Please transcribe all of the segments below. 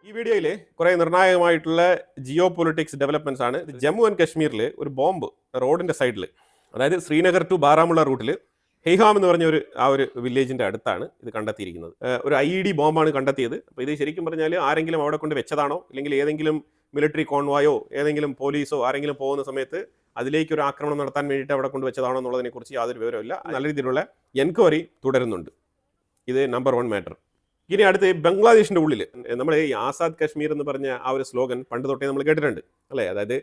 ഈ വീഡിയോയിൽ കുറേ നിർണായകമായിട്ടുള്ള ജിയോ പൊളിറ്റിക്സ് ഡെവലപ്മെന്റ്സ് ആണ്. ജമ്മു ആൻഡ് കാശ്മീരിൽ ഒരു ബോംബ് റോഡിന്റെ സൈഡിൽ, അതായത് ശ്രീനഗർ ടു ബാരാമുള്ള റൂട്ടിൽ ഹെയ്ഹാം എന്ന് പറഞ്ഞ ഒരു വില്ലേജിന്റെ അടുത്താണ് ഇത് കണ്ടെത്തിയിരിക്കുന്നത്. ഒരു IED ബോംബാണ് കണ്ടെത്തിയത്. അപ്പോൾ ഇത് ശരിക്കും പറഞ്ഞാൽ ആരെങ്കിലും അവിടെ കൊണ്ട് വെച്ചതാണോ, അല്ലെങ്കിൽ ഏതെങ്കിലും മിലിറ്ററി കോൺവായോ ഏതെങ്കിലും പോലീസോ ആരെങ്കിലും പോകുന്ന സമയത്ത് അതിലേക്ക് ഒരു ആക്രമണം നടത്താൻ വേണ്ടിയിട്ട് അവിടെ കൊണ്ട് വെച്ചതാണോ എന്നുള്ളതിനെക്കുറിച്ച് യാതൊരു വിവരമില്ല. നല്ല രീതിയിലുള്ള എൻക്വയറി തുടരുന്നുണ്ട്. ഇത് നമ്പർ 1 മാറ്റർ. ഇനി അടുത്ത് ബംഗ്ലാദേശിന്റെ ഉള്ളിൽ നമ്മൾ ഈ ആസാദ് കശ്മീർ എന്ന് പറഞ്ഞ ആ ഒരു സ്ലോഗൻ പണ്ട് തൊട്ടേ നമ്മൾ കേട്ടിട്ടുണ്ട് അല്ലേ. അതായത്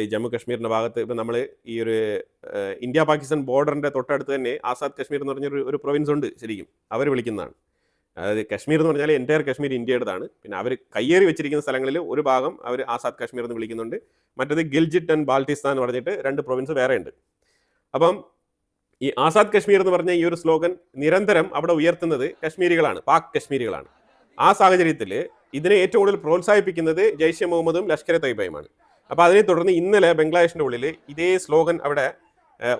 ഈ ജമ്മു കശ്മീരിന്റെ ഭാഗത്ത് ഇപ്പം നമ്മൾ ഈ ഒരു ഇന്ത്യ പാകിസ്ഥാൻ ബോർഡറിന്റെ തൊട്ടടുത്ത് തന്നെ ആസാദ് കശ്മീർ എന്ന് പറഞ്ഞൊരു പ്രൊവിൻസ് ഉണ്ട്. ശരിക്കും അവർ വിളിക്കുന്നതാണ്. അതായത് കശ്മീർ എന്ന് പറഞ്ഞാൽ എൻറ്റയർ കശ്മീർ ഇന്ത്യയുടേതാണ്. പിന്നെ അവർ കയ്യേറി വെച്ചിരിക്കുന്ന സ്ഥലങ്ങളിൽ ഒരു ഭാഗം അവർ ആസാദ് കശ്മീർ എന്ന് വിളിക്കുന്നുണ്ട്. മറ്റേത് ഗിൽജിറ്റ് ആൻഡ് ബാൾട്ടിസ്ഥാൻ എന്ന് പറഞ്ഞിട്ട് 2 പ്രൊവിൻസ് വേറെ ഉണ്ട്. അപ്പം ഈ ആസാദ് കശ്മീർ എന്ന് പറഞ്ഞ ഈ ഒരു സ്ലോഗൻ നിരന്തരം അവിടെ ഉയർത്തുന്നത് കശ്മീരികളാണ്, പാക് കശ്മീരികളാണ്. ആ സാഹചര്യത്തിൽ ഇതിനെ ഏറ്റവും കൂടുതൽ പ്രോത്സാഹിപ്പിക്കുന്നത് ജയ്ഷെ മുഹമ്മദും ലഷ്കർ തയ്യബയുമാണ്. അപ്പോൾ അതിനെ തുടർന്ന് ഇന്നലെ ബംഗ്ലാദേശിൻ്റെ ഉള്ളിൽ ഇതേ സ്ലോഗൻ അവിടെ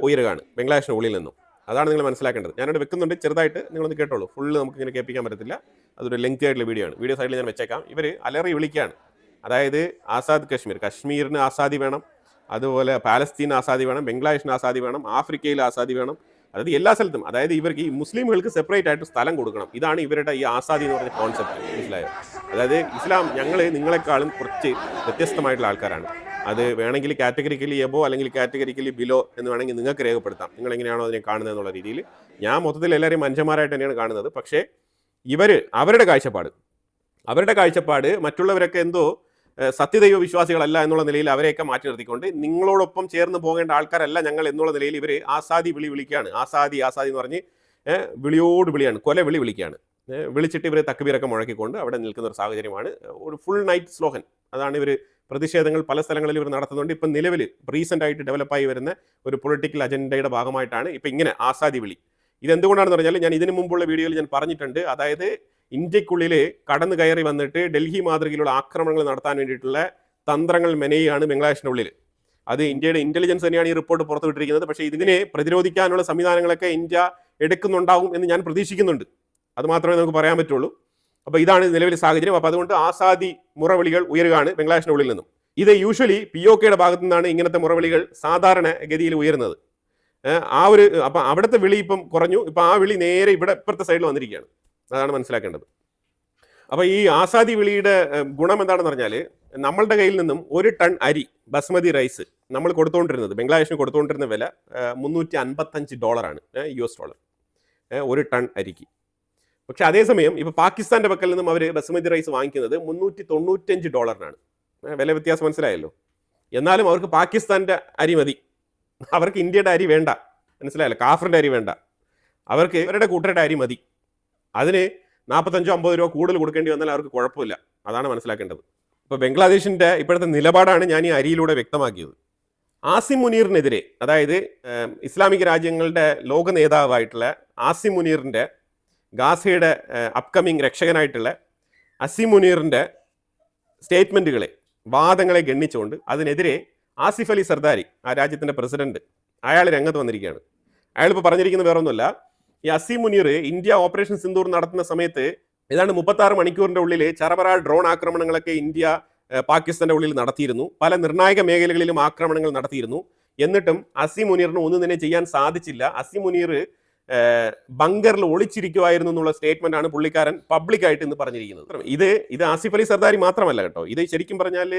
ഉയരുകയാണ്, ബംഗ്ലാദേശിൻ്റെ ഉള്ളിൽ നിന്നും. അതാണ് നിങ്ങൾ മനസ്സിലാക്കേണ്ടത്. ഞാനവിടെ വെക്കുന്നുണ്ട്, ചെറുതായിട്ട് നിങ്ങളൊന്ന് കേട്ടോളൂ. ഫുള്ള് നമുക്ക് ഇങ്ങനെ കേൾപ്പിക്കാൻ പറ്റത്തില്ല, അതൊരു ലെങ്തി ആയിട്ടുള്ള വീഡിയോ ആണ്. വീഡിയോ സൈഡിൽ ഞാൻ വെച്ചേക്കാം. ഇവർ അലറി വിളിക്കുകയാണ്. അതായത് ആസാദ് കശ്മീർ, കശ്മീരിന് ആസാദി വേണം, അതുപോലെ പാലസ്തീൻ ആസാദി വേണം, ബംഗ്ലാദേശിന് ആസാദി വേണം, ആഫ്രിക്കയിൽ ആസാദി വേണം. അതായത് എല്ലാ സ്ഥലത്തും, അതായത് ഇവർക്ക് ഈ മുസ്ലിമുകൾക്ക് സെപ്പറേറ്റ് ആയിട്ട് സ്ഥലം കൊടുക്കണം. ഇതാണ് ഇവരുടെ ഈ ആസാദി എന്ന് പറഞ്ഞ കോൺസെപ്റ്റ്. മനസ്സിലായോ? അതായത് ഇസ്ലാം ഞങ്ങൾ നിങ്ങളെക്കാളും കുറച്ച് വ്യത്യസ്തമായിട്ടുള്ള ആൾക്കാരാണ്. അത് വേണമെങ്കിൽ കാറ്റഗറിക്കലി എബോ അല്ലെങ്കിൽ കാറ്റഗറിക്കലി ബിലോ എന്ന് വേണമെങ്കിൽ നിങ്ങൾക്ക് രേഖപ്പെടുത്താം. നിങ്ങൾ എങ്ങനെയാണോ അതിനെ കാണുന്നത് എന്നുള്ള രീതിയിൽ. ഞാൻ മൊത്തത്തിൽ എല്ലാവരെയും മനുഷ്യന്മാരായിട്ട് തന്നെയാണ് കാണുന്നത്. പക്ഷേ അവരുടെ കാഴ്ചപ്പാട് മറ്റുള്ളവരൊക്കെ എന്തോ സത്യദൈവ വിശ്വാസികളല്ല എന്നുള്ള നിലയിൽ അവരെയൊക്കെ മാറ്റി നിർത്തിക്കൊണ്ട് നിങ്ങളോടൊപ്പം ചേർന്ന് പോകേണ്ട ആൾക്കാരല്ല ഞങ്ങൾ എന്നുള്ള നിലയിൽ ഇവർ ആസാദി വിളിക്കുകയാണ്. ആസാദി എന്ന് പറഞ്ഞ് വിളിയോട് വിളിയാണ്, കൊല വിളിക്കുകയാണ്. വിളിച്ചിട്ട് ഇവർ തക്ബീറൊക്കെ മുഴക്കിക്കൊണ്ട് അവിടെ നിൽക്കുന്ന ഒരു സാഹചര്യമാണ്. ഒരു ഫുൾ നൈറ്റ് സ്ലോഗൻ, അതാണ് ഇവർ പ്രതിഷേധങ്ങൾ പല സ്ഥലങ്ങളിൽ ഇവർ നടത്തുന്നുണ്ട്. ഇപ്പം നിലവിൽ റീസെൻ്റ് ആയിട്ട് ഡെവലപ്പായി വരുന്ന ഒരു പൊളിറ്റിക്കൽ അജണ്ടയുടെ ഭാഗമായിട്ടാണ് ഇപ്പം ഇങ്ങനെ ആസാദി വിളി. ഇതെന്തുകൊണ്ടാണെന്ന് പറഞ്ഞാൽ ഞാൻ ഇതിനു മുമ്പുള്ള വീഡിയോയിൽ ഞാൻ പറഞ്ഞിട്ടുണ്ട്. അതായത് ഇന്ത്യക്കുള്ളിൽ കടന്നു കയറി വന്നിട്ട് ഡൽഹി മാതൃകയിലുള്ള ആക്രമണങ്ങൾ നടത്താൻ വേണ്ടിയിട്ടുള്ള തന്ത്രങ്ങൾ മെനയുകയാണ് ബംഗ്ലാദേശിൻ്റെ ഉള്ളിൽ. അത് ഇന്ത്യയുടെ ഇന്റലിജൻസ് തന്നെയാണ് ഈ റിപ്പോർട്ട് പുറത്തുവിട്ടിരിക്കുന്നത്. പക്ഷേ ഇതിനെ പ്രതിരോധിക്കാനുള്ള സംവിധാനങ്ങളൊക്കെ ഇന്ത്യ എടുക്കുന്നുണ്ടാവും എന്ന് ഞാൻ പ്രതീക്ഷിക്കുന്നുണ്ട്. അത് മാത്രമേ നമുക്ക് പറയാൻ പറ്റുള്ളൂ. അപ്പോൾ ഇതാണ് നിലവിലെ സാഹചര്യം. അപ്പോൾ അതുകൊണ്ട് ആസാദി മുറവിളികൾ ഉയരുകയാണ് ബംഗ്ലാദേശിൻ്റെ ഉള്ളിൽ നിന്നും. ഇത് യൂഷ്വലി POKയുടെ ഭാഗത്തു നിന്നാണ് ഇങ്ങനത്തെ മുറവിളികൾ സാധാരണ ഗതിയിൽ ഉയരുന്നത്. അപ്പം അവിടുത്തെ വിളി ഇപ്പം കുറഞ്ഞു. ഇപ്പം ആ വിളി നേരെ ഇവിടെ ഇപ്പുറത്തെ സൈഡിൽ വന്നിരിക്കുകയാണ്. അതാണ് മനസ്സിലാക്കേണ്ടത്. അപ്പോൾ ഈ ആസാദി വിളിയുടെ ഗുണം എന്താണെന്ന് പറഞ്ഞാൽ, നമ്മളുടെ കയ്യിൽ നിന്നും 1 ടൺ അരി ബസ്മതി റൈസ് നമ്മൾ കൊടുത്തുകൊണ്ടിരുന്നത്, ബംഗ്ലാദേശിന് കൊടുത്തുകൊണ്ടിരുന്ന വില $355 US, 1 ടൺ അരിക്ക്. പക്ഷെ അതേസമയം ഇപ്പോൾ പാകിസ്ഥാൻ്റെ പക്കൽ നിന്നും അവർ ബസ്മതി റൈസ് വാങ്ങിക്കുന്നത് $395. വില വ്യത്യാസം മനസ്സിലായല്ലോ. എന്നാലും അവർക്ക് പാകിസ്ഥാൻ്റെ അരി മതി, അവർക്ക് ഇന്ത്യയുടെ അരി വേണ്ട. മനസ്സിലായല്ലോ? കാഫറിൻ്റെ അരി വേണ്ട, അവർക്ക് ഇവരുടെ കൂട്ടരുടെ അരി മതി. അതിന് 45-50 രൂപ കൂടുതൽ കൊടുക്കേണ്ടി വന്നാൽ അവർക്ക് കുഴപ്പമില്ല. അതാണ് മനസ്സിലാക്കേണ്ടത്. ഇപ്പോൾ ബംഗ്ലാദേശിൻ്റെ ഇപ്പോഴത്തെ നിലപാടാണ് ഞാൻ ഈ അരിയിലൂടെ വ്യക്തമാക്കിയത്. ആസിം മുനീറിനെതിരെ, അതായത് ഇസ്ലാമിക രാജ്യങ്ങളുടെ ലോക നേതാവായിട്ടുള്ള ആസിം മുനീറിൻ്റെ, ഗാസയുടെ അപ്കമിങ് രക്ഷകനായിട്ടുള്ള അസിം മുനീറിൻ്റെ സ്റ്റേറ്റ്മെൻറ്റുകളെ, വാദങ്ങളെ ഗണ്ണിച്ചുകൊണ്ട് അതിനെതിരെ ആസിഫ് അലി സർദാരി, ആ രാജ്യത്തിൻ്റെ പ്രസിഡന്റ്, അയാൾ രംഗത്ത് വന്നിരിക്കുകയാണ്. അയാളിപ്പോൾ പറഞ്ഞിരിക്കുന്നത് വേറൊന്നുമല്ല, ഈ അസീം മുനീർ ഇന്ത്യ ഓപ്പറേഷൻ സിന്ദൂർ നടത്തുന്ന സമയത്ത് ഏതാണ്ട് 36 മണിക്കൂറിൻ്റെ ഉള്ളിൽ ചറപറ ഡ്രോൺ ആക്രമണങ്ങളൊക്കെ ഇന്ത്യ പാകിസ്ഥാൻ്റെ ഉള്ളിൽ നടത്തിയിരുന്നു. പല നിർണായക മേഖലകളിലും ആക്രമണങ്ങൾ നടത്തിയിരുന്നു. എന്നിട്ടും അസീം മുനീറിന് ഒന്നും തന്നെ ചെയ്യാൻ സാധിച്ചില്ല. അസീം മുനീർ ബങ്കറിൽ ഒളിച്ചിരിക്കുമായിരുന്നു എന്നുള്ള സ്റ്റേറ്റ്മെന്റ് ആണ് പുള്ളിക്കാരൻ പബ്ലിക്കായിട്ട് ഇന്ന് പറഞ്ഞിരിക്കുന്നത്. ഇത് ആസിഫ് അലി സർദാരി മാത്രമല്ല കേട്ടോ, ഇത് ശരിക്കും പറഞ്ഞാൽ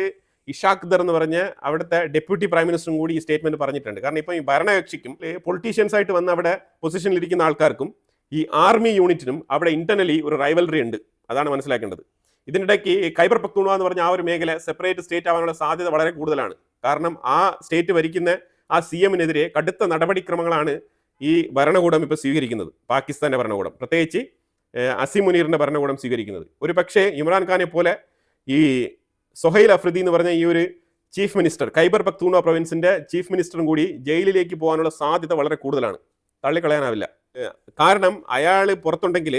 ഇഷാഖ് ദർ എന്ന് പറഞ്ഞ അവിടുത്തെ ഡെപ്യൂട്ടി പ്രൈം മിനിസ്റ്ററും കൂടി ഈ സ്റ്റേറ്റ്മെന്റ് പറഞ്ഞിട്ടുണ്ട്. കാരണം ഇപ്പം ഈ ഭരണകക്ഷിക്കും പൊളിറ്റീഷ്യൻസ് ആയിട്ട് വന്ന് അവിടെ പൊസിഷനിൽ ഇരിക്കുന്ന ആൾക്കാർക്കും ഈ ആർമി യൂണിറ്റിനും അവിടെ ഇന്റർണലി ഒരു റൈവൽറി ഉണ്ട്. അതാണ് മനസ്സിലാക്കേണ്ടത്. ഇതിനിടയ്ക്ക് ഖൈബർ പഖ്തൂൺവ എന്ന് പറഞ്ഞ ആ ഒരു മേഖല സെപ്പറേറ്റ് സ്റ്റേറ്റ് ആവാനുള്ള സാധ്യത വളരെ കൂടുതലാണ്. കാരണം ആ സ്റ്റേറ്റ് ഭരിക്കുന്ന ആ CM-നെതിരെ കടുത്ത നടപടിക്രമങ്ങളാണ് ഈ ഭരണകൂടം ഇപ്പോൾ സ്വീകരിക്കുന്നത്. പാകിസ്ഥാന്റെ ഭരണകൂടം, പ്രത്യേകിച്ച് അസീം മുനീറിന്റെ ഭരണകൂടം സ്വീകരിക്കുന്നത്. ഒരു പക്ഷേ ഇമ്രാൻഖാനെ പോലെ ഈ സൊഹൈൽ അഫ്രിദി എന്ന് പറഞ്ഞ ഈ ഒരു chief minister, Khyber Pakhtunkhwa പ്രൊവിൻസിന്റെ chief മിനിസ്റ്ററും കൂടി ജയിലിലേക്ക് പോകാനുള്ള സാധ്യത വളരെ കൂടുതലാണ്, തള്ളിക്കളയാനാവില്ല. കാരണം അയാൾ പുറത്തുണ്ടെങ്കിൽ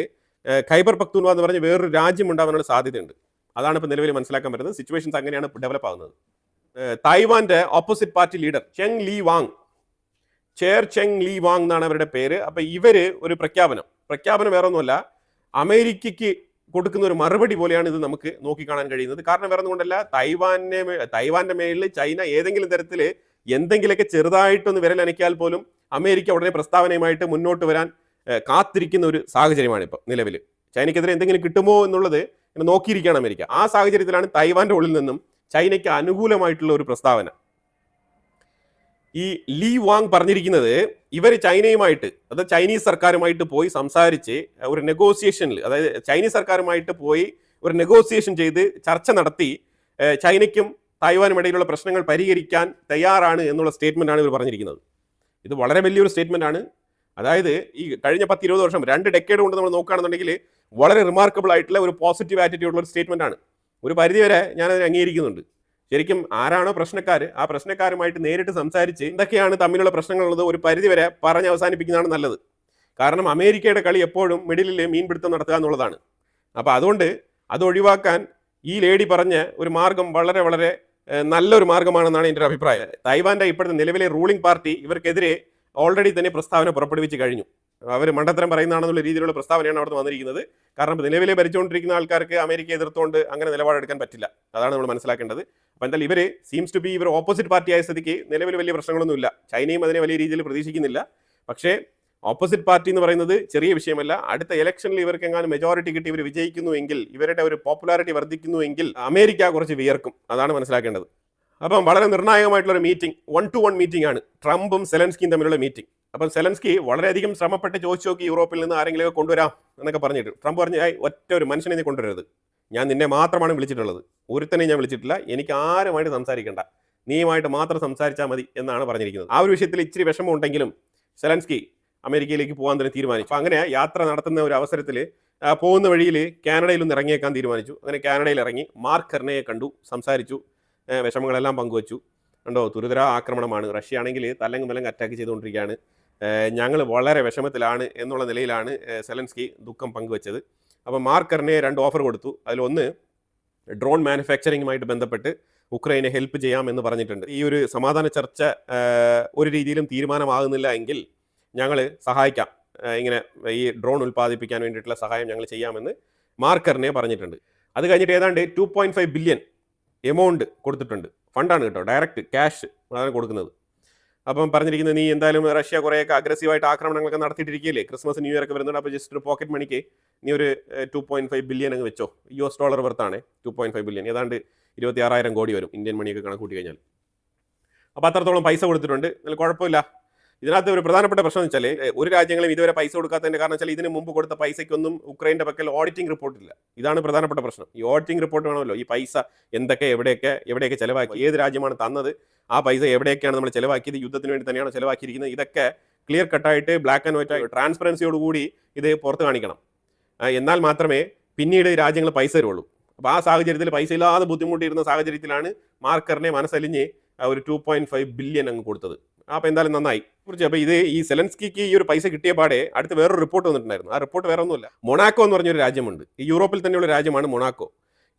ഖൈബർ പഖ്തൂൺവ എന്ന് പറഞ്ഞ വേറൊരു രാജ്യം ഉണ്ടാവാനുള്ള സാധ്യതയുണ്ട്. അതാണ് ഇപ്പോൾ നിലവിൽ മനസ്സിലാക്കാൻ പറ്റുന്നത്. സിറ്റുവേഷൻസ് അങ്ങനെയാണ് ഡെവലപ്പ് ആകുന്നത്. തായ്വാന്റെ opposite party leader ചെങ് Lee Wang എന്നാണ് അവരുടെ പേര്. അപ്പോൾ ഇവർ ഒരു പ്രഖ്യാപനം വേറെ ഒന്നുമല്ല, അമേരിക്കയ്ക്ക് കൊടുക്കുന്ന ഒരു മറുപടി പോലെയാണ് ഇത് നമുക്ക് നോക്കിക്കാണാൻ കഴിയുന്നത്. കാരണം വേറെ ഒന്നുകൊണ്ടല്ല, തൈവാന്റെ മേലിൽ ചൈന ഏതെങ്കിലും തരത്തിൽ എന്തെങ്കിലുമൊക്കെ ചെറുതായിട്ടൊന്ന് വിരലനക്കിയാൽ പോലും അമേരിക്ക ഉടനെ പ്രസ്താവനയുമായിട്ട് മുന്നോട്ട് വരാൻ കാത്തിരിക്കുന്ന ഒരു സാഹചര്യമാണ് ഇപ്പോൾ നിലവിൽ. ചൈനയ്ക്കെതിരെ എന്തെങ്കിലും കിട്ടുമോ എന്നുള്ളത് നോക്കിയിരിക്കുകയാണ് അമേരിക്ക. ആ സാഹചര്യത്തിലാണ് തൈവാന്റെ ഉള്ളിൽ നിന്നും ചൈനയ്ക്ക് അനുകൂലമായിട്ടുള്ള ഒരു പ്രസ്താവന. ഈ ലീ വാങ് പറഞ്ഞിരിക്കുന്നത് ഇവർ ചൈനയുമായിട്ട്, അതായത് ചൈനീസ് സർക്കാരുമായിട്ട് പോയി സംസാരിച്ച് ഒരു നെഗോസിയേഷനിൽ, അതായത് ചൈനീസ് സർക്കാരുമായിട്ട് പോയി ഒരു നെഗോസിയേഷൻ ചെയ്ത് ചർച്ച നടത്തി ചൈനയ്ക്കും തായ്വാനും ഇടയിലുള്ള പ്രശ്നങ്ങൾ പരിഹരിക്കാൻ തയ്യാറാണ് എന്നുള്ള സ്റ്റേറ്റ്മെന്റ് ആണ് ഇവർ പറഞ്ഞിരിക്കുന്നത്. ഇത് വളരെ വലിയൊരു സ്റ്റേറ്റ്മെന്റ് ആണ്. അതായത് ഈ കഴിഞ്ഞ 10-20 വർഷം, 2 ഡെക്കേഡ് കൊണ്ട് നമ്മൾ നോക്കുകയാണെന്നുണ്ടെങ്കിൽ വളരെ റിമാർക്കബിൾ ആയിട്ടുള്ള ഒരു പോസിറ്റീവ് ആറ്റിറ്റ്യൂഡുള്ള ഒരു സ്റ്റേറ്റ്മെന്റ് ആണ്. ഒരു പരിധിവരെ ഞാനത് അംഗീകരിക്കുന്നുണ്ട്. ശരിക്കും ആരാണോ പ്രശ്നക്കാർ, ആ പ്രശ്നക്കാരുമായിട്ട് നേരിട്ട് സംസാരിച്ച് എന്തൊക്കെയാണ് തമ്മിലുള്ള പ്രശ്നങ്ങളുള്ളത് ഒരു പരിധിവരെ പറഞ്ഞ് അവസാനിപ്പിക്കുന്നതാണ് നല്ലത്. കാരണം അമേരിക്കയുടെ കളി എപ്പോഴും മിഡിലിൽ മീൻപിടുത്തം നടത്തുക എന്നുള്ളതാണ്. അപ്പോൾ അതുകൊണ്ട് അത് ഒഴിവാക്കാൻ ഈ ലേഡി പറഞ്ഞ ഒരു മാർഗം വളരെ വളരെ നല്ലൊരു മാർഗമാണെന്നാണ് എൻ്റെ ഒരു അഭിപ്രായം. തൈവാന്റെ ഇപ്പോഴത്തെ നിലവിലെ റൂളിംഗ് പാർട്ടി ഇവർക്കെതിരെ ഓൾറെഡി തന്നെ പ്രസ്താവന പുറപ്പെടുവിച്ച് കഴിഞ്ഞു. അവർ മണ്ടത്തരം പറയുന്നതാണെന്നുള്ള രീതിയിലുള്ള പ്രസ്താവനയാണ് അവിടെ വന്നിരിക്കുന്നത്. കാരണം നിലവിലെ ഭരിച്ചുകൊണ്ടിരിക്കുന്ന ആൾക്കാർക്ക് അമേരിക്ക എതിർത്തുകൊണ്ട് അങ്ങനെ നിലപാടെടുക്കാൻ പറ്റില്ല. അതാണ് നമ്മൾ മനസ്സിലാക്കേണ്ടത്. അപ്പോൾ എന്തായാലും ഇവർ സീംസ് ടു ബി ഇവർ ഓപ്പോസിറ്റ് പാർട്ടി ആയ സ്ഥിതിക്ക് നിലവിൽ വലിയ പ്രശ്നങ്ങളൊന്നുമില്ല. ചൈനയും അതിനെ വലിയ രീതിയിൽ പ്രതീക്ഷിക്കുന്നില്ല. പക്ഷേ ഓപ്പോസിറ്റ് പാർട്ടി എന്ന് പറയുന്നത് ചെറിയ വിഷയമല്ല. അടുത്ത ഇലക്ഷനിൽ ഇവർക്ക് എങ്ങാനും മെജോറിറ്റി കിട്ടി ഇവർ വിജയിക്കുന്നുവെങ്കിൽ, ഇവരുടെ ഒരു പോപ്പുലാരിറ്റി വർദ്ധിക്കുന്നുവെങ്കിൽ അമേരിക്ക കുറച്ച് വിയർക്കും. അതാണ് മനസ്സിലാക്കേണ്ടത്. അപ്പം വളരെ നിർണായകമായിട്ടുള്ള ഒരു മീറ്റിംഗ്, 1-to-1 മീറ്റിംഗ് ആണ് ട്രംപും സെലൻസ്കിയും തമ്മിലുള്ള മീറ്റിംഗ്. അപ്പം സെലൻസ്കി വളരെയധികം ശ്രമപ്പെട്ട് ചോദിച്ചു നോക്കി യൂറോപ്പിൽ നിന്ന് ആരെങ്കിലും കൊണ്ടുവരാം എന്നൊക്കെ പറഞ്ഞിട്ട്. ട്രംപ് പറഞ്ഞു, ഒറ്റ ഒരു മനുഷ്യനെ നീ കൊണ്ടുവരരുത്, ഞാൻ നിന്നെ മാത്രമാണ് വിളിച്ചിട്ടുള്ളത്, ഒരുത്തനെ ഞാൻ വിളിച്ചിട്ടില്ല, എനിക്ക് ആരുമായിട്ട് സംസാരിക്കേണ്ട, നീയുമായിട്ട് മാത്രം സംസാരിച്ചാൽ മതി എന്നാണ് പറഞ്ഞിരിക്കുന്നത്. ആ ഒരു വിഷയത്തിൽ ഇച്ചിരി വിഷമം ഉണ്ടെങ്കിലും സെലൻസ്കി അമേരിക്കയിലേക്ക് പോകാൻ തന്നെ തീരുമാനിച്ചു. അപ്പം അങ്ങനെ യാത്ര നടത്തുന്ന ഒരു അവസരത്തിൽ പോകുന്ന വഴിയിൽ കാനഡയിൽ ഒന്ന് ഇറങ്ങിയേക്കാൻ തീരുമാനിച്ചു. അങ്ങനെ കാനഡയിൽ ഇറങ്ങി മാർക്ക് കെർണയെ കണ്ടു, സംസാരിച്ചു, വിഷമങ്ങളെല്ലാം പങ്കുവച്ചു. കണ്ടോ, തുരുതര ആക്രമണമാണ്, റഷ്യ ആണെങ്കിൽ തലങ്ങും വിലങ്ങ് അറ്റാക്ക് ചെയ്തുകൊണ്ടിരിക്കുകയാണ്, ഞങ്ങൾ വളരെ വിഷമത്തിലാണ് എന്നുള്ള നിലയിലാണ് സെലൻസ്കി ദുഃഖം പങ്കുവച്ചത്. അപ്പോൾ മാർക്ക് കെർണയെ 2 ഓഫർ കൊടുത്തു. അതിലൊന്ന് ഡ്രോൺ മാനുഫാക്ചറിങ്ങുമായിട്ട് ബന്ധപ്പെട്ട് ഉക്രൈനെ ഹെൽപ്പ് ചെയ്യാം എന്ന് പറഞ്ഞിട്ടുണ്ട്. ഈ ഒരു സമാധാന ചർച്ച ഒരു രീതിയിലും തീരുമാനമാകുന്നില്ല എങ്കിൽ ഞങ്ങൾ സഹായിക്കാം, ഇങ്ങനെ ഈ ഡ്രോൺ ഉൽപ്പാദിപ്പിക്കാൻ വേണ്ടിയിട്ടുള്ള സഹായം ഞങ്ങൾ ചെയ്യാമെന്ന് മാർക്ക് കെർണയെ പറഞ്ഞിട്ടുണ്ട്. അത് കഴിഞ്ഞിട്ട് ഏതാണ്ട് 2.5 ബില്യൺ എമൗണ്ട് കൊടുത്തിട്ടുണ്ട്. ഫണ്ടാണ് കേട്ടോ, ഡയറക്റ്റ് ക്യാഷ് അതാണ് കൊടുക്കുന്നത്. അപ്പം പറഞ്ഞിരിക്കുന്നത്, നീ എന്തായാലും റഷ്യ കുറേയൊക്കെ അഗ്രസീവായിട്ട് ആക്രമണങ്ങളൊക്കെ നടത്തിയിട്ടിരിക്കുകയല്ലേ, ക്രിസ്മസ് ന്യൂ ഇയർ ഒക്കെ വരുന്നുണ്ട്, അപ്പോൾ ജസ്റ്റ് ഒരു പോക്കറ്റ് മണിക്ക് നീ ഒരു 2.5 ബില്യൺ അങ്ങ് വെച്ചോ. $US വർത്താണ് 2.5 ബില്യൺ, ഏതാണ്ട് 26,000 കോടി വരും ഇന്ത്യൻ മണിയൊക്കെ കണക്കൂട്ടി കഴിഞ്ഞാൽ. അപ്പോൾ അത്രത്തോളം പൈസ കൊടുത്തിട്ടുണ്ട്, അതിൽ കുഴപ്പമില്ല. ഇതിനകത്ത് ഒരു പ്രധാനപ്പെട്ട പ്രശ്നം എന്ന് വെച്ചാൽ, ഒരു രാജ്യങ്ങളും ഇതുവരെ പൈസ കൊടുക്കാത്തതിൻ്റെ കാരണം വെച്ചാൽ ഇതിന് മുമ്പ് കൊടുത്ത പൈസയ്ക്കൊന്നും ഉക്രൈൻ്റെ പക്കൽ ഓഡിറ്റിംഗ് റിപ്പോർട്ടില്ല. ഇതാണ് പ്രധാനപ്പെട്ട പ്രശ്നം. ഈ ഓഡിറ്റിംഗ് റിപ്പോർട്ട് വേണമല്ലോ, ഈ പൈസ എന്തൊക്കെ എവിടെയൊക്കെ ചിലവാക്കി, ഏത് രാജ്യമാണ് തന്നത്, ആ പൈസ എവിടെയൊക്കെയാണ് നമ്മൾ ചിലവാക്കിയത്, യുദ്ധത്തിന് വേണ്ടി തന്നെയാണ് ചിലവാക്കിയിരിക്കുന്നത്, ഇതൊക്കെ ക്ലിയർ കട്ടായിട്ട് ബ്ലാക്ക് ആൻഡ് വൈറ്റ് ട്രാൻസ്പെറൻസിയോടുകൂടി ഇത് പുറത്ത് കാണിക്കണം. എന്നാൽ മാത്രമേ പിന്നീട് രാജ്യങ്ങൾ പൈസ തരുള്ളൂ. അപ്പോൾ ആ സാഹചര്യത്തിൽ പൈസ ഇല്ലാതെ ബുദ്ധിമുട്ടിയിരുന്ന സാഹചര്യത്തിലാണ് മാർക്ക് കെർണെ മനസ്സലിഞ്ഞ് ഒരു 2.5 ബില്യൺ അങ്ങ് കൊടുത്തത്. അപ്പോൾ എന്തായാലും നന്നായി. അപ്പോൾ ഇത് ഈ സെലൻസ്കിക്ക് ഈ ഒരു പൈസ കിട്ടിയ പാടെ അടുത്ത് വേറൊരു റിപ്പോർട്ട് വന്നിട്ടുണ്ടായിരുന്നു. ആ റിപ്പോർട്ട് വേറെ ഒന്നുമില്ല, മൊണാക്കോ എന്ന് പറഞ്ഞൊരു രാജ്യമുണ്ട്, ഈ യൂറോപ്പിൽ തന്നെയുള്ള രാജ്യമാണ് മൊണാക്കോ.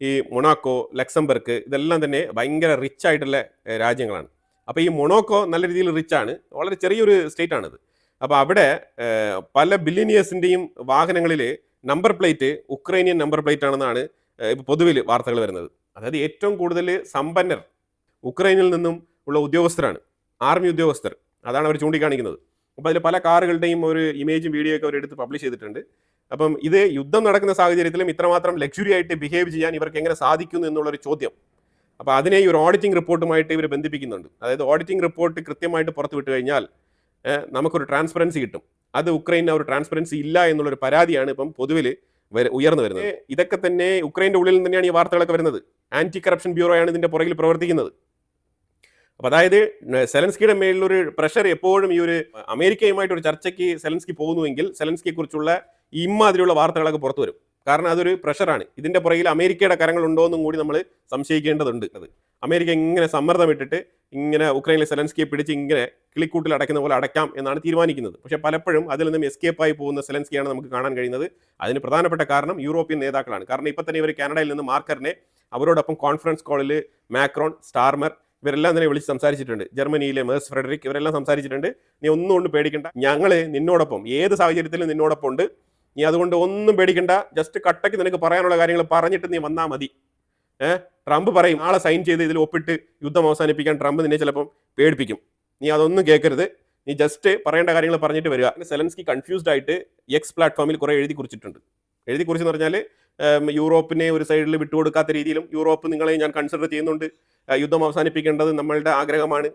ഈ മൊണാക്കോ, ലക്സംബർഗ്, ഇതെല്ലാം തന്നെ ഭയങ്കര റിച്ച് ആയിട്ടുള്ള രാജ്യങ്ങളാണ്. അപ്പോൾ ഈ മൊണാക്കോ നല്ല രീതിയിൽ റിച്ച് ആണ്, വളരെ ചെറിയൊരു സ്റ്റേറ്റ് ആണിത്. അപ്പോൾ അവിടെ പല ബില്യനിയേഴ്സിൻ്റെയും വാഹനങ്ങളിൽ number plate Ukrainian number plate ആണെന്നാണ് ഇപ്പോൾ പൊതുവിൽ വാർത്തകൾ വരുന്നത്. അതായത് ഏറ്റവും കൂടുതൽ സമ്പന്നർ ഉക്രൈനിൽ നിന്നും ഉള്ള ഉദ്യോഗസ്ഥരാണ്, ആർമി ഉദ്യോഗസ്ഥർ, അതാണ് അവർ ചൂണ്ടിക്കാണിക്കുന്നത്. അപ്പോൾ അതിൽ പല കാറുകളുടെയും ഒരു ഇമേജും വീഡിയോ ഒക്കെ അവരെടുത്ത് പബ്ലിഷ് ചെയ്തിട്ടുണ്ട്. അപ്പം ഇത് യുദ്ധം നടക്കുന്ന സാഹചര്യത്തിലും ഇത്രമാത്രം ലക്ഷറി ആയിട്ട് ബിഹേവ് ചെയ്യാൻ ഇവർക്ക് എങ്ങനെ സാധിക്കുന്നു എന്നുള്ളൊരു ചോദ്യം. അപ്പോൾ അതിനെ ഈ ഒരു ഓഡിറ്റിംഗ് റിപ്പോർട്ടുമായിട്ട് ഇവർ ബന്ധിപ്പിക്കുന്നുണ്ട്. അതായത് ഓഡിറ്റിംഗ് റിപ്പോർട്ട് കൃത്യമായിട്ട് പുറത്തു വിട്ട് കഴിഞ്ഞാൽ നമുക്കൊരു ട്രാൻസ്പെറൻസി കിട്ടും. അത് ഉക്രൈനിന് ഒരു ട്രാൻസ്പെറൻസി ഇല്ല എന്നുള്ളൊരു പരാതിയാണ് ഇപ്പം പൊതുവിൽ ഉയർന്നു വരുന്നത്. ഇതൊക്കെ തന്നെ ഉക്രൈൻ്റെ ഉള്ളിൽ തന്നെയാണ് ഈ വാർത്തകളൊക്കെ വരുന്നത്. ആന്റി കറപ്ഷൻ ബ്യൂറോയാണ് ഇതിൻ്റെ പുറകിൽ പ്രവർത്തിക്കുന്നത്. അപ്പോൾ അതായത് സെലൻസ്കിയുടെ മേലിലൊരു പ്രഷർ എപ്പോഴും ഈ ഒരു അമേരിക്കയുമായിട്ടൊരു ചർച്ചയ്ക്ക് സെലൻസ്കി പോകുന്നുവെങ്കിൽ സെലൻസ്കിയെക്കുറിച്ചുള്ള ഇമ്മാതിരിയുള്ള വാർത്തകളൊക്കെ പുറത്തു വരും. കാരണം അതൊരു പ്രഷറാണ്. ഇതിൻ്റെ പുറകിൽ അമേരിക്കയുടെ കരങ്ങളുണ്ടോ എന്നും കൂടി നമ്മൾ സംശയിക്കേണ്ടതുണ്ട്. അത് അമേരിക്ക ഇങ്ങനെ സമ്മർദ്ദം ഇട്ടിട്ട് ഇങ്ങനെ ഉക്രൈനിലെ സെലൻസ്കിയെ പിടിച്ച് ഇങ്ങനെ കിളിക്കൂട്ടിൽ അടയ്ക്കുന്ന പോലെ അടയ്ക്കാം എന്നാണ് തീരുമാനിക്കുന്നത്. പക്ഷേ പലപ്പോഴും അതിൽ നിന്നും എസ്കേപ്പായി പോകുന്ന സെലൻസ്കിയാണ് നമുക്ക് കാണാൻ കഴിയുന്നത്. അതിന് പ്രധാനപ്പെട്ട കാരണം യൂറോപ്യൻ നേതാക്കളാണ്. കാരണം ഇപ്പം തന്നെ ഇവർ കാനഡയിൽ നിന്ന് മാർക്ക് കെർണെ, അവരോടൊപ്പം കോൺഫറൻസ് കോളിൽ മാക്രോൺ, സ്റ്റാർമർ, ഇവരെല്ലാം തന്നെ വിളിച്ച് സംസാരിച്ചിട്ടുണ്ട്. ജർമ്മനിയിലെ മേഴ്സ് ഫ്രെഡറിക്, ഇവരെല്ലാം സംസാരിച്ചിട്ടുണ്ട്. നീ ഒന്നും കൊണ്ട് പേടിക്കണ്ട, ഞങ്ങൾ നിന്നോടൊപ്പം ഏത് സാഹചര്യത്തിലും നിന്നോടൊപ്പം ഉണ്ട്, നീ അതുകൊണ്ട് ഒന്നും പേടിക്കണ്ട, ജസ്റ്റ് കട്ടയ്ക്ക് നിനക്ക് പറയാനുള്ള കാര്യങ്ങൾ പറഞ്ഞിട്ട് നീ വന്നാൽ മതി. ട്രംപ് പറയും ആളെ സൈൻ ചെയ്ത് ഇതിൽ ഒപ്പിട്ട് യുദ്ധം അവസാനിപ്പിക്കാൻ ട്രംപ് നിന്നെ ചിലപ്പം പേടിപ്പിക്കും. നീ അതൊന്നും കേൾക്കരുത്, നീ ജസ്റ്റ് പറയേണ്ട കാര്യങ്ങൾ പറഞ്ഞിട്ട് വരിക. സെലൻസ്കി കൺഫ്യൂസ്ഡ് ആയിട്ട് എക്സ് പ്ലാറ്റ്ഫോമിൽ കുറേ എഴുതി കുറിച്ചിട്ടുണ്ട്. എഴുതി കുറിച്ചെന്ന് പറഞ്ഞാൽ യൂറോപ്പിനെ ഒരു സൈഡിൽ വിട്ടുകൊടുക്കാത്ത രീതിയിലും യൂറോപ്പ് നിങ്ങളെ ഞാൻ കൺസിഡർ ചെയ്യുന്നുണ്ട്, യുദ്ധം അവസാനിപ്പിക്കേണ്ടത് നമ്മളുടെ ആഗ്രഹമാണ്,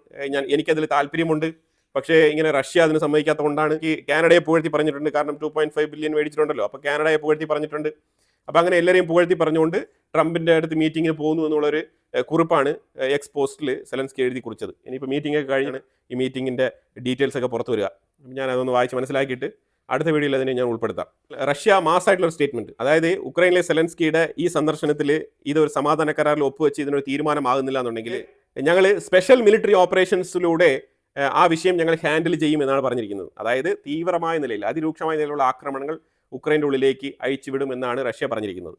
എനിക്കതിൽ താല്പര്യമുണ്ട്, പക്ഷേ ഇങ്ങനെ റഷ്യ അതിന് സമ്മതിക്കാത്തത് കൊണ്ടാണ്. ഈ കാനഡയെ പുകഴ്ത്തി പറഞ്ഞിട്ടുണ്ട്, കാരണം 2.5 ബില്യൺ മേടിച്ചിട്ടുണ്ടല്ലോ, അപ്പോൾ കാനഡയെ പുകഴ്ത്തി പറഞ്ഞിട്ടുണ്ട്. അപ്പോൾ അങ്ങനെ എല്ലാവരെയും പുകഴ്ത്തി പറഞ്ഞുകൊണ്ട് ട്രംപിൻ്റെ അടുത്ത് മീറ്റിങ്ങിന് പോകുന്നു എന്നുള്ളൊരു കുറിപ്പാണ് എക്സ് പോസ്റ്റിൽ സെലൻസ്കി എഴുതി കുറിച്ചത്. ഇനിയിപ്പോൾ മീറ്റിംഗ് ഒക്കെ കഴിഞ്ഞാണ് ഈ മീറ്റിങ്ങിൻ്റെ ഡീറ്റെയിൽസ് ഒക്കെ പുറത്തു വരിക. ഞാൻ അതൊന്ന് വായിച്ച് മനസ്സിലാക്കിയിട്ട് അടുത്ത വീഡിയോയിൽ അതിനെ ഞാൻ ഉൾപ്പെടുത്താം. റഷ്യ മാസമായിട്ടുള്ള സ്റ്റേറ്റ്മെന്റ്, അതായത് ഉക്രൈനിലെ സെലൻസ്കിയുടെ ഈ സന്ദർശനത്തിൽ ഇതൊരു സമാധാന കരാറിൽ ഒപ്പുവെച്ച് ഇതിനൊരു തീരുമാനമാകുന്നില്ല എന്നുണ്ടെങ്കിൽ ഞങ്ങൾ സ്പെഷ്യൽ മിലിറ്ററി ഓപ്പറേഷൻസിലൂടെ ആ വിഷയം ഞങ്ങൾ ഹാൻഡിൽ ചെയ്യും എന്നാണ് പറഞ്ഞിരിക്കുന്നത്. അതായത് തീവ്രമായ നിലയിൽ, അതിരൂക്ഷമായ നിലയിലുള്ള ആക്രമണങ്ങൾ ഉക്രൈൻ്റെ ഉള്ളിലേക്ക് അയച്ചുവിടും എന്നാണ് റഷ്യ പറഞ്ഞിരിക്കുന്നത്.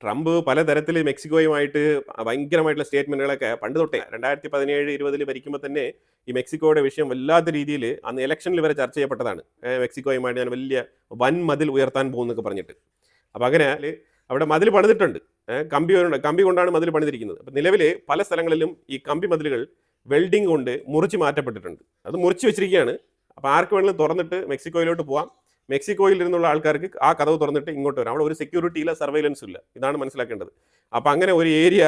ട്രംപ് പലതരത്തിൽ മെക്സിക്കോയുമായിട്ട് ഭയങ്കരമായിട്ടുള്ള സ്റ്റേറ്റ്മെന്റുകളൊക്കെ പണ്ട് തൊട്ടേ 2017-20 ഭരിക്കുമ്പോൾ തന്നെ ഈ മെക്സിക്കോയുടെ വിഷയം വല്ലാത്ത രീതിയിൽ അന്ന് ഇലക്ഷനിൽ വരെ ചർച്ച ചെയ്യപ്പെട്ടതാണ്. മെക്സിക്കോയുമായിട്ട് ഞാൻ വലിയ വൻ മതിൽ ഉയർത്താൻ പോകുന്നൊക്കെ പറഞ്ഞിട്ട്. അപ്പം അങ്ങനെ അവിടെ മതിൽ പണിതിട്ടുണ്ട്, കമ്പി കൊണ്ടാണ് മതിൽ പണിതിരിക്കുന്നത്. അപ്പം നിലവിൽ പല സ്ഥലങ്ങളിലും ഈ കമ്പി മതിലുകൾ വെൽഡിങ് കൊണ്ട് മുറിച്ച് മാറ്റപ്പെട്ടിട്ടുണ്ട്, അത് മുറിച്ച് വെച്ചിരിക്കുകയാണ്. അപ്പോൾ ആർക്ക് വേണമെങ്കിലും തുറന്നിട്ട് മെക്സിക്കോയിലോട്ട് പോകാം, മെക്സിക്കോയിൽ ഇരുന്നുള്ള ആൾക്കാർക്ക് ആ കഥവ് തുറന്നിട്ട് ഇങ്ങോട്ട് വരാം. അവിടെ ഒരു സെക്യൂരിറ്റി ഇല്ല, സർവൈലൻസും ഇല്ല. ഇതാണ് മനസ്സിലാക്കേണ്ടത്. അപ്പോൾ അങ്ങനെ ഒരു ഏരിയ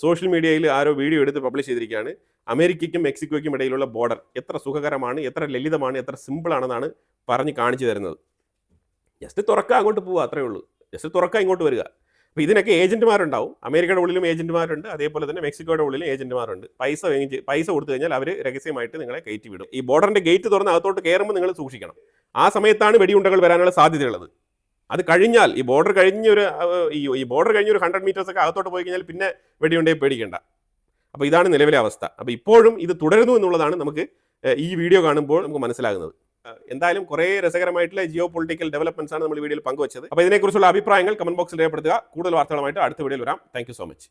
സോഷ്യൽ മീഡിയയിൽ ആരോ വീഡിയോ എടുത്ത് പബ്ലിഷ് ചെയ്തിരിക്കുകയാണ്. അമേരിക്കയ്ക്കും മെക്സിക്കോയ്ക്കും ഇടയിലുള്ള ബോർഡർ എത്ര സുഖകരമാണ്, എത്ര ലളിതമാണ്, എത്ര സിമ്പിളാണെന്നാണ് പറഞ്ഞ് കാണിച്ചു തരുന്നത്. ജസ്റ്റ് തുറക്കുക, അങ്ങോട്ട് പോവുക, അത്രയേ ഉള്ളൂ. ജസ്റ്റ് തുറക്കുക, ഇങ്ങോട്ട് വരിക. അപ്പോൾ ഇതിനൊക്കെ ഏജന്റുമാരുണ്ടാവും. അമേരിക്കയുടെ ഉള്ളിലും ഏജന്റുമാരുണ്ട്, അതേപോലെ തന്നെ മെക്സിക്കോയുടെ ഉള്ളിലും ഏജന്റുമാരുണ്ട്. പൈസ കൊടുത്തു കഴിഞ്ഞാൽ അവർ രഹസ്യമായിട്ട് നിങ്ങളെ കയറ്റി വിടും. ഈ ബോർഡറിന്റെ ഗേറ്റ് തുറന്ന് അകത്തോട്ട് കയറുമ്പോൾ നിങ്ങൾ സൂക്ഷിക്കണം. ആ സമയത്താണ് വെടിയുണ്ടകൾ വരാനുള്ള സാധ്യതയുള്ളത്. അത് കഴിഞ്ഞാൽ ഈ ബോർഡർ കഴിഞ്ഞൊരു 100 മീറ്റേഴ്സ് ഒക്കെ അകത്തോട്ട് പോയി കഴിഞ്ഞാൽ പിന്നെ വെടിയുണ്ടേ പേടിക്കേണ്ട. അപ്പോൾ ഇതാണ് നിലവിലെ അവസ്ഥ. അപ്പോൾ ഇപ്പോഴും ഇത് തുടരുന്നു എന്നുള്ളതാണ് നമുക്ക് ഈ വീഡിയോ കാണുമ്പോൾ നമുക്ക് മനസ്സിലാകുന്നത്. എന്തായാലും കുറേ രസകരമായിട്ടുള്ള ജിയോ പൊളിറ്റിക്കൽ ഡെവലപ്മെന്റ്സ് ആണ് നമ്മൾ ഈ വീഡിയോയിൽ പങ്കുവച്ചത്. അപ്പോൾ ഇതിനെക്കുറിച്ചുള്ള അഭിപ്രായങ്ങൾ കമന്റ് ബോക്സിൽ രേഖപ്പെടുത്തുക. കൂടുതൽ വാർത്തകളുമായിട്ട് അടുത്ത വീഡിയോയിൽ വരാം. Thank you so much.